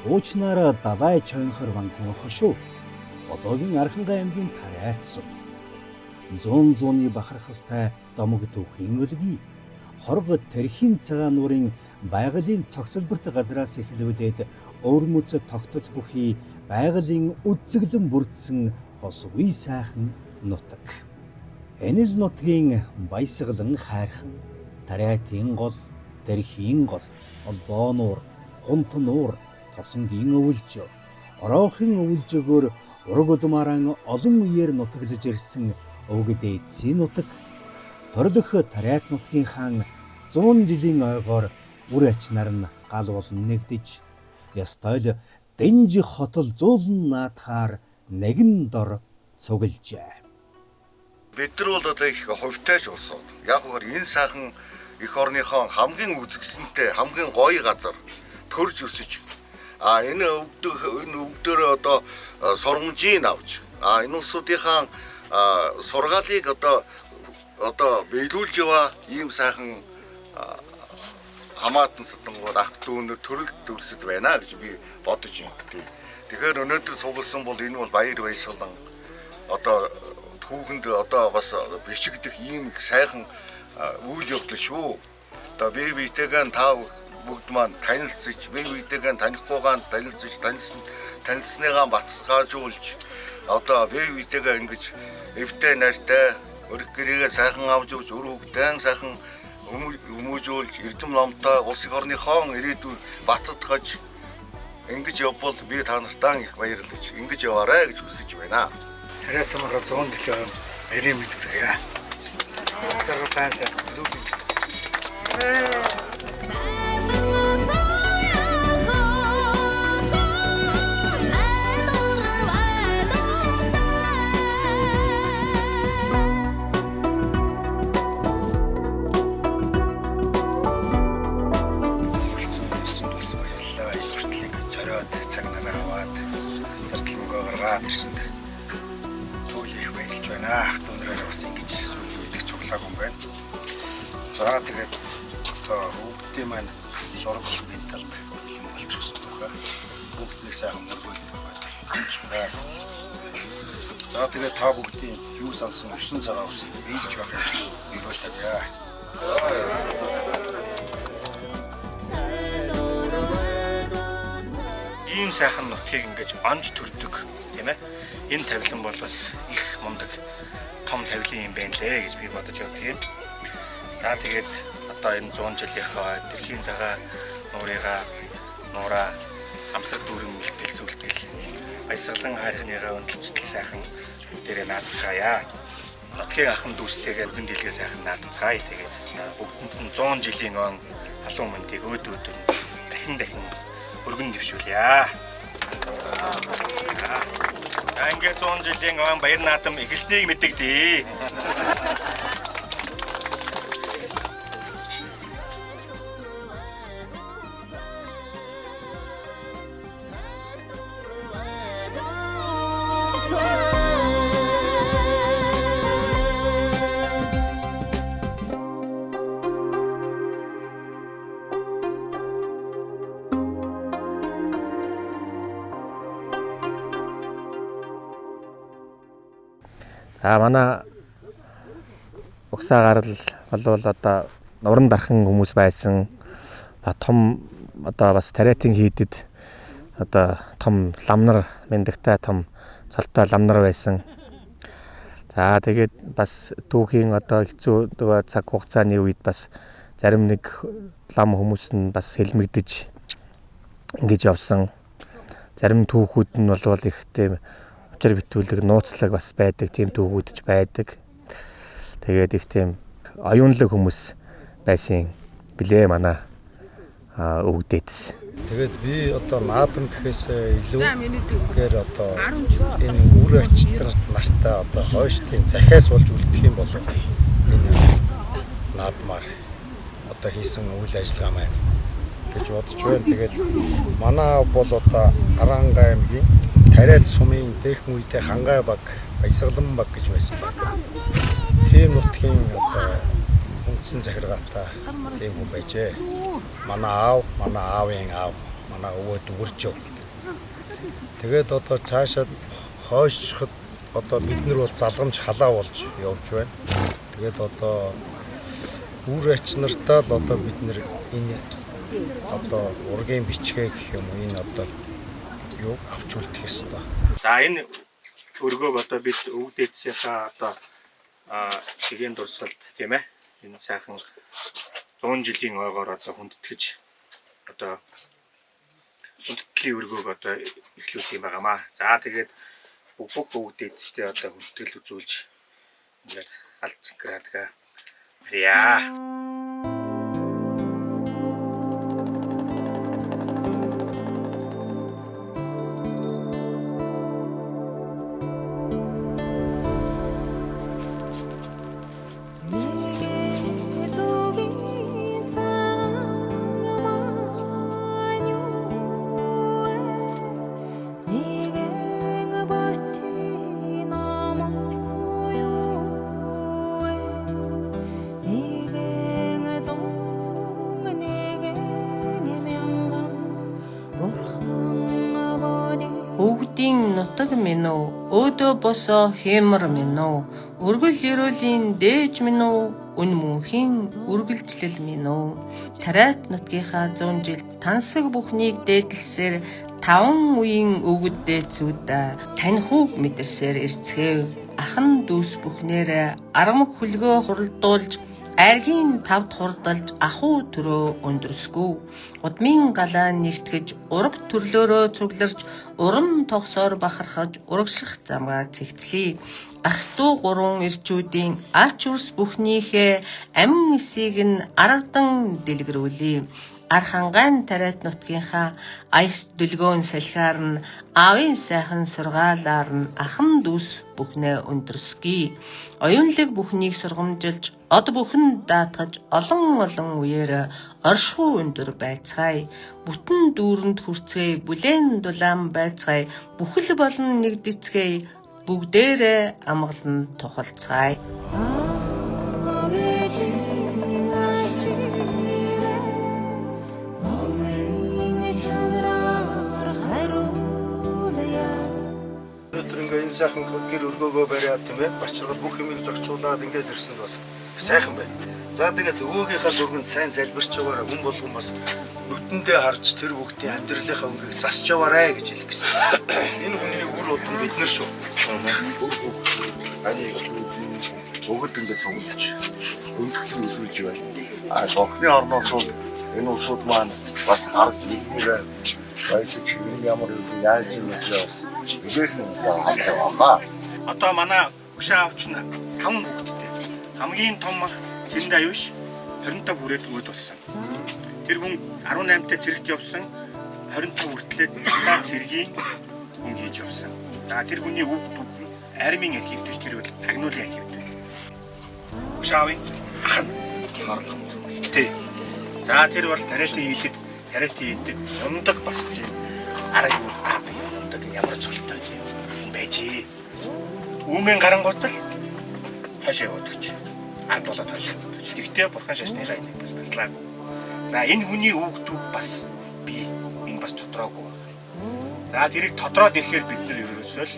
Уучнаар далай чойнхор вангийн хошуу. Одоогийн Архангай аймгийн Тарайт сум. Зүүн бахархалтай домог түүхийн өлгий. Хоргод тэрхийн цагаан нуурын байгалийн цогцлборт газраас эхлүүлээд өвөрмөц тогтоц бүхий байгалийн үзэглэн бүрдсэн хосгүй сайхан нутаг. Энэ л нутгийн баясгалан хайрхан Тарайтын гол, тэрхийн гол, Холбоо нуур, Гунт нуур, Тосонгийн өвөлжөө, Ороохын өвөлжөөгөөр ураг удмаараа олон үеэр нутаглаж ирсэн өвгөд эцсийн нутаг. Торлох Тарайт нутгийн хаан 100 жилийн ойгоор үр ачнаар нь гал болон нэгдэж, ёстой л Дэнж хотол зуулан наадахаар нэгэн дор цуглжээ. Бид нар бол одоо их хувьтайж болсон. Яг үгээр энэ сайхан эх орныхон хамгийн үзэгсэнтэй, хамгийн гоё газар төрж өсөж. Энэ өвдөр одоо сургамжийг авч, энэ улсуудынхаа сургаалыг одоо биелүүлж яваа ийм сайхан хамаатан садангууд ах дүүнэр төрөл төгсөд байна гэж би бодож байна. Тэгэхээр өнөөдөр цугласан бол энэ бол баяр баясгалан одоо түүхэнд одоо бас бишигдэх ийм сайхан үйл явдал шүү. Одоо бие биетэйгээ та бүгд маань танилцж, бие биетэйгээ танихгүйгаан танилцж, танилцсныгаа баталгаажуулж, одоо бие биетэйгээ ингэж эвтэй нартай өрх гэрээгээ сайхан авч өгч, өр хөвгтэн сайхан өмөөжүүлж, эрдэм номтой улс их орныхон ирээдүйд баттгаж ингэж явбал би та нартаа их баярлаж ингэж яваарай гэж хүсэж байна. Тарайт сумынхаа 100 жилийн баярын мэд хүргэе. Зарга сайнсаа дүүх. Ирсэнд түүл их баярлж байна. Ах дүүнрээ бас ингэж сүүлийн үед их цуглааг юм байна. За тэгээд одоо хүүхдийн маань зураг бүхний талд болчихсон байна. Хүүхдний сайхан мөргөл байна. За тэгээд та бүгдийн юу сансан өссөн цагаа ус биелж байгаа би болчихъя. Ийм сайхан нутгийг ингэж онж төрдөг тийм ээ. Энэ тавилан бол бас их мундаг том тавилан юм байна лээ гэж би бодож явдаг юм. Тэгээд одоо энэ 100 жилийнхаа тэрхийн цагаан нуураа амсаг дүүрэн мэлтэл зүлтгэл баясгалан хайрхныгаа өндлөлтөл сайхан дээрээ наадцгаая. Нутгийн ахын дүүстэйгээ өргөн дийлгээ сайхан наадцгаая. Тэгээд бүгдэнд нь 100 жилийн он халуун мандыг өөдөөд дахин өргөн дэвшүүлье. Ингээд 100 жилийн он баяр наадам эхэлснийг мэдэгдээ. Манай угсаа гарал болвол одоо нуран дархан хүмүүс байсан. Том одоо бас Тарайтын хийдэд одоо том ламнар мэндэгтэй том цолтой ламнар байсан. За тэгээд бас түүхийн одоо хэцүү цаг хугацааны үед бас зарим нэг лам хүмүүс нь бас хэлмэгдэж ингэж явсан. Зарим түүхүүд нь бол их тийм учир битүүлэг нууцлаг бас байдаг, тийм түүхүүдч байдаг. Тэгээд их тийм оюунлаг хүмүүс байсан билээ манай өвгдөөс. Тэгээд би одоо наадам гэхээс илүү гэхээр одоо энэ үр ачтар нартай одоо хойштын захиас болж үлдэх юм бол энэ наадмаар одоо хийсэн үйл ажиллагаа маань гэж бодож байна. Тэгээд манай бол одоо Архангай аймгийн Тарайт сумын дээхэн үедээ Хангай баг, Баясгалан баг гэж байсан байна. Тийм нутгийн одоо үндсэн захиргаатай тийм хүн байжээ. Манай аав, манай аавын аав, манай өвөө дүүрчөө Тэгээд одоо цаашаа хойшход одоо бид нар бол залгамж халаа болж явж байна. Тэгээд одоо үр ач нартаа л одоо бид нар энэ одоо ургийн бичгээ гэх юм уу энэ одоо юу авч үлдэх ёстой. За энэ өргөөг одоо бид өвд эдсийнхаа одоо цэгийн дурсалд тийм ээ энэ сайхан 100 жилийн ойгоор одоо хүндэтгэж одоо хүндэтгэлийн өргөөг одоо эхлүүлсэн юм байнамаа. За тэгээд бүх өвд эдстэй одоо хүндэтгэл үзүүлж ингээд алт цэнхраадаг. Яа. Өвгдийн нутаг минь үү, өөдөө босоо хэмэр минь үү, өргөл ерөөлийн дээж минь үү, үн мөнхийн үргэлжлэл минь үү. Тарайт нутгийнхаа 100 жилд тансаг бүхнийг дээдлсээр 5 үеийн өвгөд дээдсүүд тань хүүг мэдэрсээр ирцгээв. Ахан дүүс бүхнээр аргамаг хөлгөө хуралдуулж айргийн тавд хурдалж ахуу төрөө өндөрсгөө. Удмын галаа нэгтгэж ураг төрлөөрөө цугларч уран тогсоор бахархаж урагшлах замгаа цэгцлээ. Ах トゥ гурван ирчүүдийн ач үрс бүхнийхээ амин эсийг нь аргадан дэлгэрүүлээ. Архангайн тарайт нутгийнхаа айс дөлгөөн салхиар нь аавын сайхан сургаалаар нь ахан дүүс бүхнээ өндөрсгий. Оюунлаг бүхнийг сургамжилж од бүхэн даатгаж олон үеэр оршихуй өндөр байцгаая. Бүтэн дүүрэнд хүрцгээе, бүлээн дулаан байцгаая. Бүхэл болон нэгдэцгээе, бүгдээрээ амгалан тухалцгаая. Энэ сайхан гэр өргөөгөө бариад тийм ээ бачрал бүх юмыг зохицуулаад ингээд ирсэн бас сайхан байна. За тэгээд өвөөгийнхаа зурганд сайн залбирч яваараа хүн болгон бас нүдэндээ харж тэр бүгдийн амьдралынхаа өнгийг засч яваарай гэж хэлэх гэсэн. Энэ хүний үр удам бид нар шүү. Өгд ингээд сонгож өндөгсөн үсвэж байна. Охны орноос энэ улсууд маань бас харж нэгнээ баясч ямар юм яаж юм бэ бас илэрсэн байгаа. Одоо манай өгшөө авч нь 5 хүүхэдтэй. Хамгийн том ах Зэнд аюуш 25 хүрээд өөд болсон. Тэр хүн 18-т зэрэгт явсан 25 хүртлээр зэргийн хүн хийж явсан. За тэр хүний үг армийн архив биш тэр бол агнуулын архив байна. Өгшөөгийн ах нь тий. За тэр бол тариатын хийдэг ундаг бас тийм арга юу ундаг ямар цолтой юм байжээ. Үүмэн гарангуутал хашаа өдөгч. Ад болоод хашаа өдөгч. Тэгтээ бурхан шашныхаа энийг бас таслаа. За энэ хүний үг төв бас би энэ бас дотроогүй. За тэрийг тодроод ирэхээр бид нар ерөөсөө л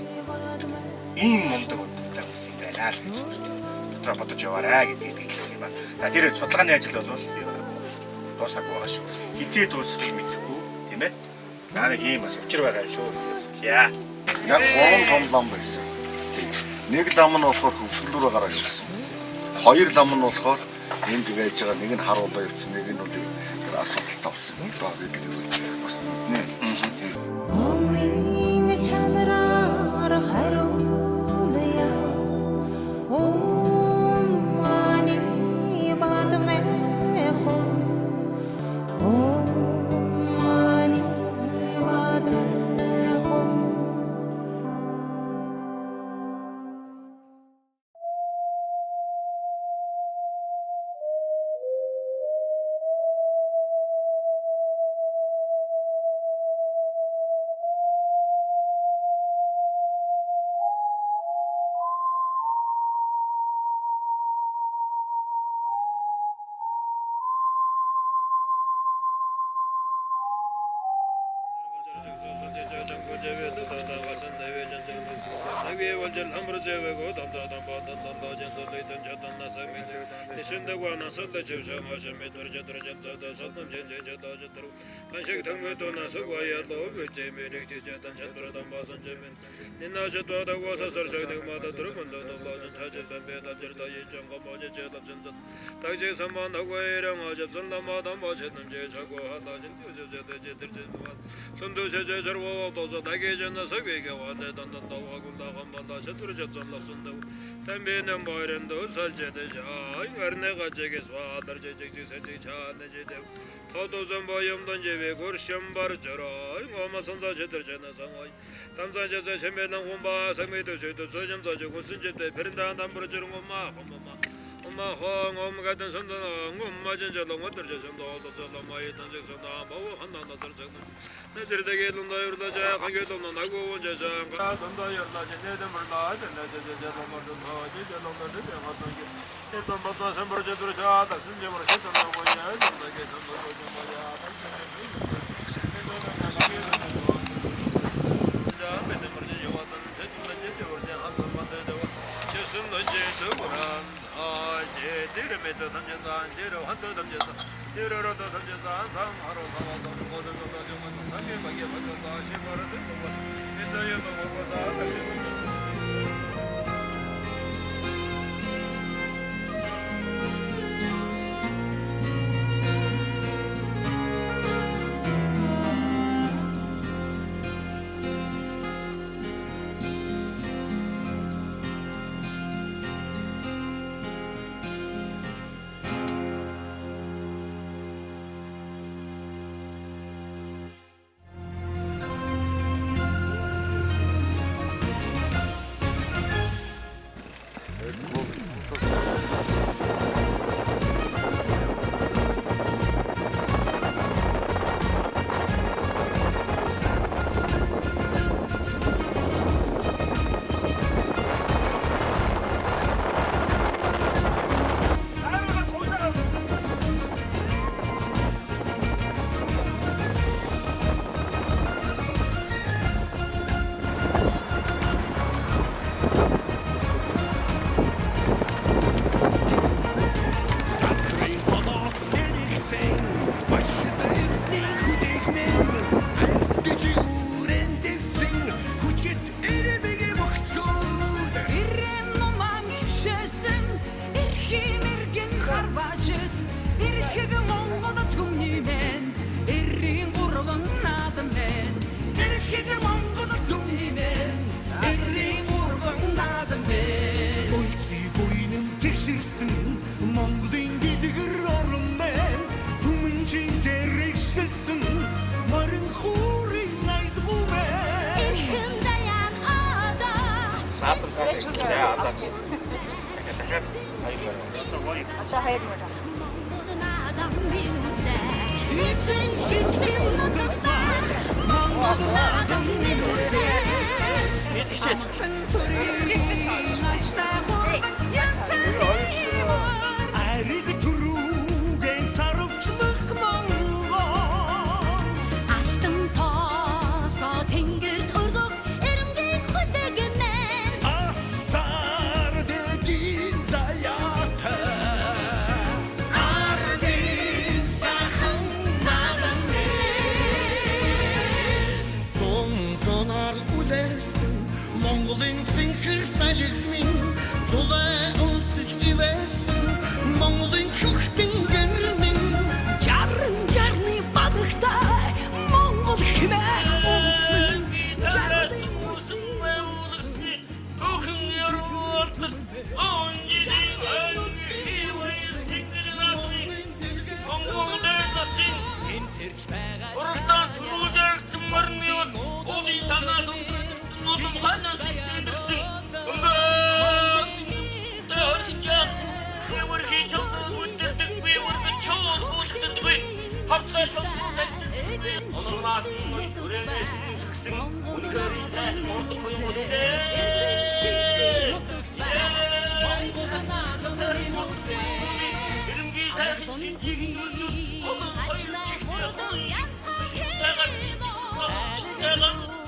ийм мундаг ундаг юм байна л гэж дотроо бодож яваарай гэдгийг би хэлсэн юм байна. За тэр судалгааны ажил бол дуусаагүй байгаа шүү. Хизээ дуусахыг мэдэхгүй тийм ээ. Наа ийм бас учир байгаа юм шүү. Яа. Яг 3 том лам байсан. Нэг лам нь болохоор хөвсгөлөөрөө гараад ирсэн. 2 лам нь болохоор энд байж байгаа нэг нь харуулаа ирсэн, нэг нь үл асуудалтай болсон. Одоо бид бас нэ.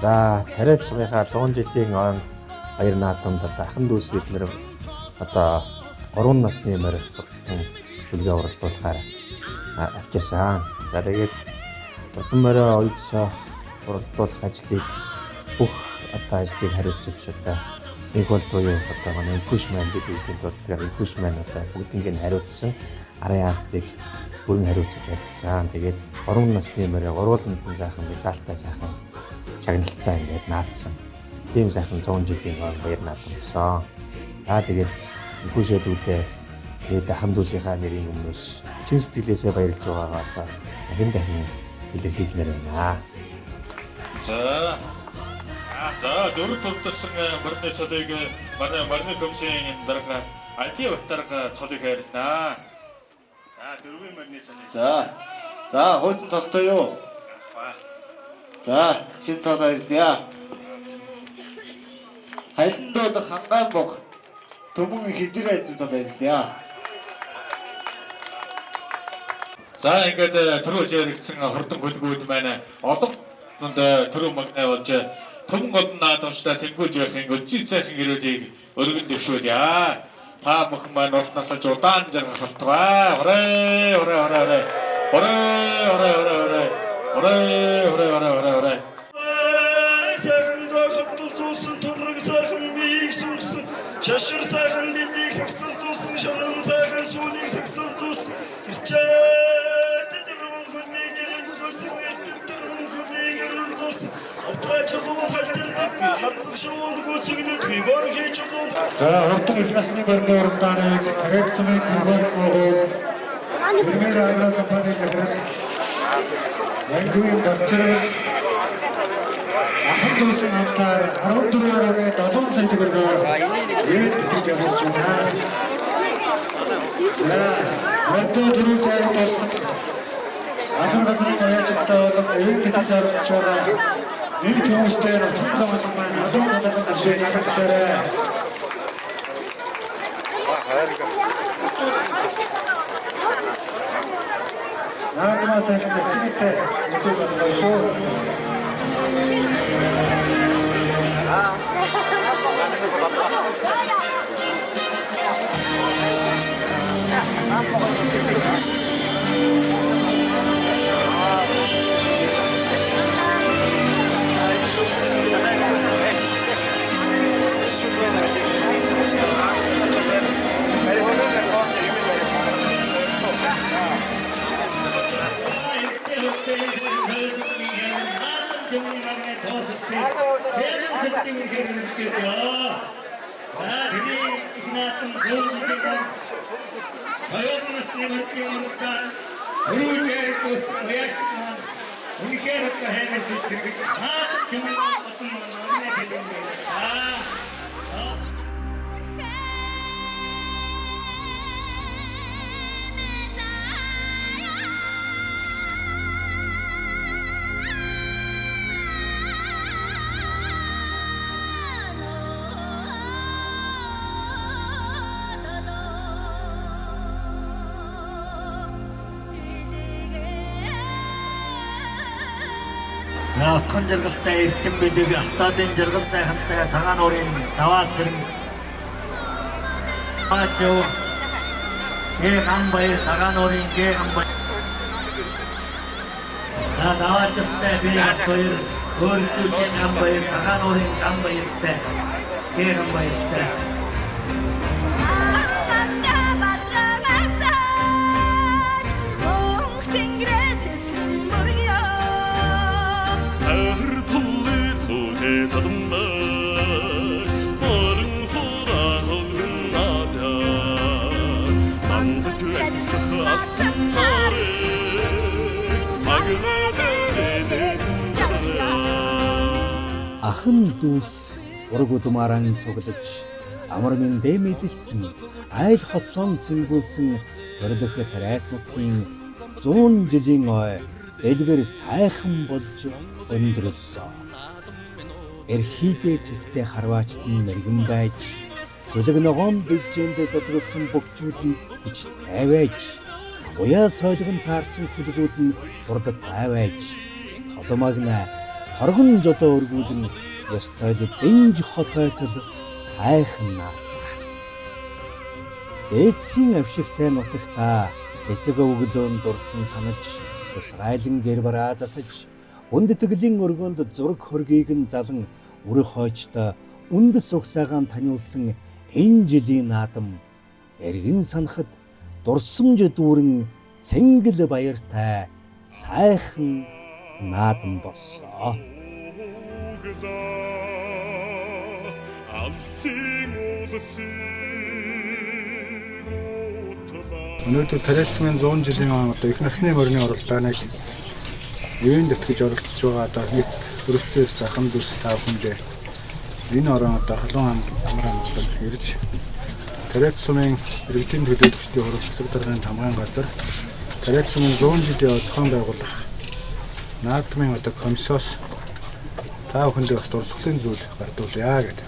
За, тариалцгийнхаа 100 жилийн он баяр наадамд одоо ахын дүүс бид нэр одоо 3 насны морь бүртэн шүлгээ уралдуулахаар авчирсан. За тэгээд урдан морь ойдсоо уралдуулах ажлыг бүх одоо ажлыг хариуцж одоо нэг бол буюу одоо манай импушмент гэдэг үгтэй болохоор импушмент одоо бүгднийг нь хариуцсан арын албыг бүрэн хариуцж ажилласан. Тэгээд 3 насны морь гурвууланд сайхан медальтай сайхан шагналтай ингээд наадсан. Тийм сайхан 100 жилийн баяр наадам болсон. Тэгээд импушэдүүдээ тэгээд ахын дүүсийнхаа нэрийн өмнөөс чин сэтгэлээсээ баярлж байгаагаа одоо дахин илэрхийлмээр байна. За дөрөв төвдсөн мөрний цолыг манай морины комиссийн дарга IT батарга цолыг хайрлана. За дөрвийн морины цолыг. За хойд цолтой юу? За шин цол хайрлая. Хайлтанд хангаан бог төмөн хэдэр айцсан цол хайрлая. За ингээд түрүүж яригдсан хордон хөлгүүд маань олон түрүү магнаа болж төмөн голдон наадамчтай цэнгүүлж явахын өлзий цайхан гэрүүдийг өргөн дэвшүүлье. Та бүхэн маань уртнаас ч удаан жаргах болтугай. Орой. Сайхан зохиолт зуусан тураг сайхан биеийг сүрсэн шашир сайхан дэлийг сагсан зуусан шорон сайхан сүүнийг сагсан зуусан ирчээд дөрвөн хүнийг гэрэл зуусан дөрвөн хүнийг гэрэл зуусан отгаач руу халтардаг хавцаг шууд гүцэгнэд бибор хийж өгөө. За хурдан их насны морины уралдааныг хэрэгцмийг хөрвүүлэх Premier Agro компани захирал Янжугийн болцорыг ахын дүүсийн хамтаар 14.7 сая төгрөгөөр ирээд хийж явуулсан. Мөрдөө дөрөв зэрэг болсон. Азар газрын баяжтай болон ирээд хийж явуулж байгаа нэг хүмүүстэй том замын маань азар газрын ашиг хагасараа. Наадмаа сайхан стилтэй үзэл болсон шүү. За отхон жаргалтай эрдэм билег алтаадын жаргал сайхантай цагаан уурын даваа цэрэг Ачуу гээ гамбай цагаан уурын гээ гамбай За даваачтай би гат хоёр өөрчлөлтийн гамбай цагаан уурын гамбайтай гээ гамбайтай Ахын дүүс ураг удмааран цуглаж амар мэндэ мэдэлцэн айл хотлон цэнгүүлсэн төрлөх тариатнуудын 100 жилийн ой дэлгэр сайхан болж өндөрлсөн. Эрхийдээ цэцтэй харваачтын мэрэгэн байж зүлэг ногоон бэлжээндээ зодголсон бөгчүүд нь ич тайваж уяа сойлгон таарсан хүлгүүд нь урд тайваж тодомагна хоргон жолоо өргүүлэн ёстойд дэнж хотойтол сайхан наадлаа. Дээдсийн авшигтай нутагта эцэг өвгөлөөн дурсан санаж тусгайлан гэр бараа засаж хүндэтгэлийн өргөнд зураг хоргийг нь залан үрэх хойчтой үндэс угсаагаан таниулсан энэ жилийн наадам эргэн санахад дурсамж дүүрэн цэнгэл баяртай сайхан наадам боллоо. Өнөөдөр Тариалцмын 100 жилийн одоо их насны морины оролдооныг үеийн дэвтгэж оролцож байгаа одоо нэг хөрөлцөөс ахын дүүс тав хүндээ энэ орон одоо Халуун амар амжилтанд ирж Тариалцмын иргэдийн төлөөлөгчдийн хуралцаг даргын хамгаан газар Тариалцмын 100 жилийн зохион байгуулах наадмын одоо комиссоос тав хүндээ бас дурсгалын зүйл гардуулъя гэдэг.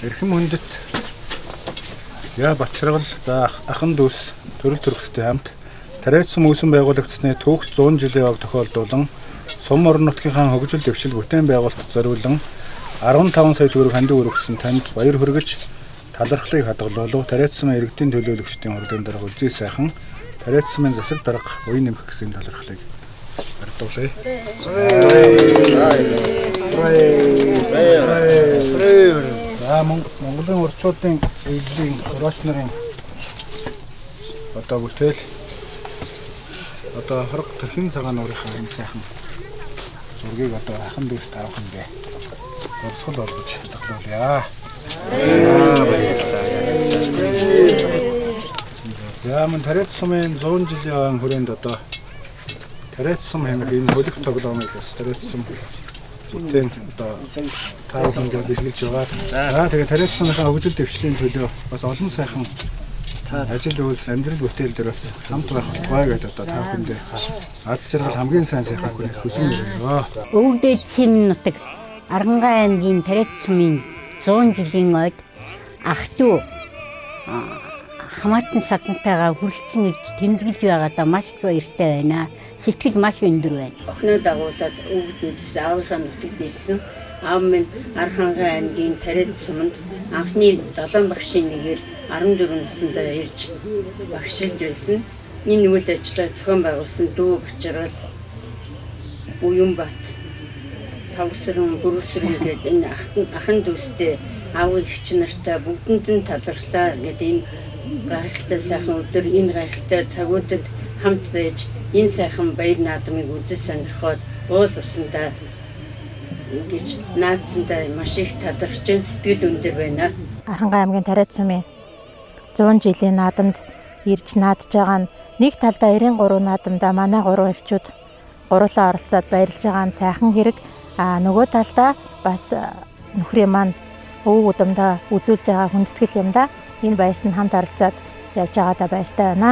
Эрхэм хүндэт яа бачрал за ахын дүүс төрөл төрөстэй хамт Тариалцсан үүсэн байгуулагдсны түүх 100 жилийн ог тохиолдуулан сум орон нутгийнхаа хөгжил дэвшил бүтээн байгуулалт зориулан 15 сая төгрөг хандив өргөссөн танд баяр хүргэж талархлыг хадгалуулав. Тариалцсан иргэдийн төлөөлөгчдийн хурлын дарга үзий сайхан Тариалцсан засаг дарга уян нэмэх гэсэн талархлыг бардуулъя. За Монголын урдчуудын эзлэн хороч нарын одоо бүтээл одоо хорог төрхийн цагаан уурынхаа энэ сайхан зургийг одоо ахын дүүс тавхандээ дурсгал болгож хадгалуулъя. За мөн Тариалцмын 100 жилийн хүрээнд одоо Тариалцсан хэмээх энэ хөлөг тоглоомыг бас Тариалцсан бүтээн одоо таавхандаа бэлгэлж байгаа. За тэгээд Тариалцсныхаа хөгжил дэвшлийн төлөө бас олон сайхан ажил үйлс амьдрал бүтээл дээр бас хамт байх тухай гэдэг одоо та бүхэндээ аз жаргал хамгийн сайн сайхан хүрэх хүсэн өрөө. Өвгдээд Цэм нутаг Арангаа аймгийн Тариалцмын 100 жилийн ойд ах トゥ хамаатан садантайгаа хүрэлцэн ирж тэмдэглэж байгаадаа маш их баяртай байна. Сэтгэл маш өндөр байна. Охиноо дагуулад өвгдөөдс аавынхаа нутагт ирсэн. Аав минь Архангай аймгийн Тариалцманд анхны 7 багшийн нэгээр 14 наснда ирж багшилж байсан. Энэ үйл ажиллагаа зохион байгуулсан Дүү Бачрал, Уянбат, Тавсран, Бүрүсрэн гэдэг энэ ахын дүүстэй аавын эгч нартай бүгдэнд нь талархлаа гэдэг энэ гайхалтай сайхан өдөр энэ гайхалтай цагуудад хамт байж энэ сайхан баяр наадмыг үзэж сонирхоод уул усандаа ингэж наадсандаа маш их талархаж сэтгэл өндөр байна. Арангаа аймгийн Тариалцмын 100 жилийн наадамд ирж наадж байгаа нь нэг талдаа 93 наадамда манай 3 эрчүүд гурлаа оролцоод баярлж байгаа нь сайхан хэрэг. Нөгөө талдаа бас нөхрийн маань өвөг удамдаа үзүүлж байгаа хүндэтгэл юм да. Энэ баярт нь хамт оролцоод явж байгаадаа баяртай байна.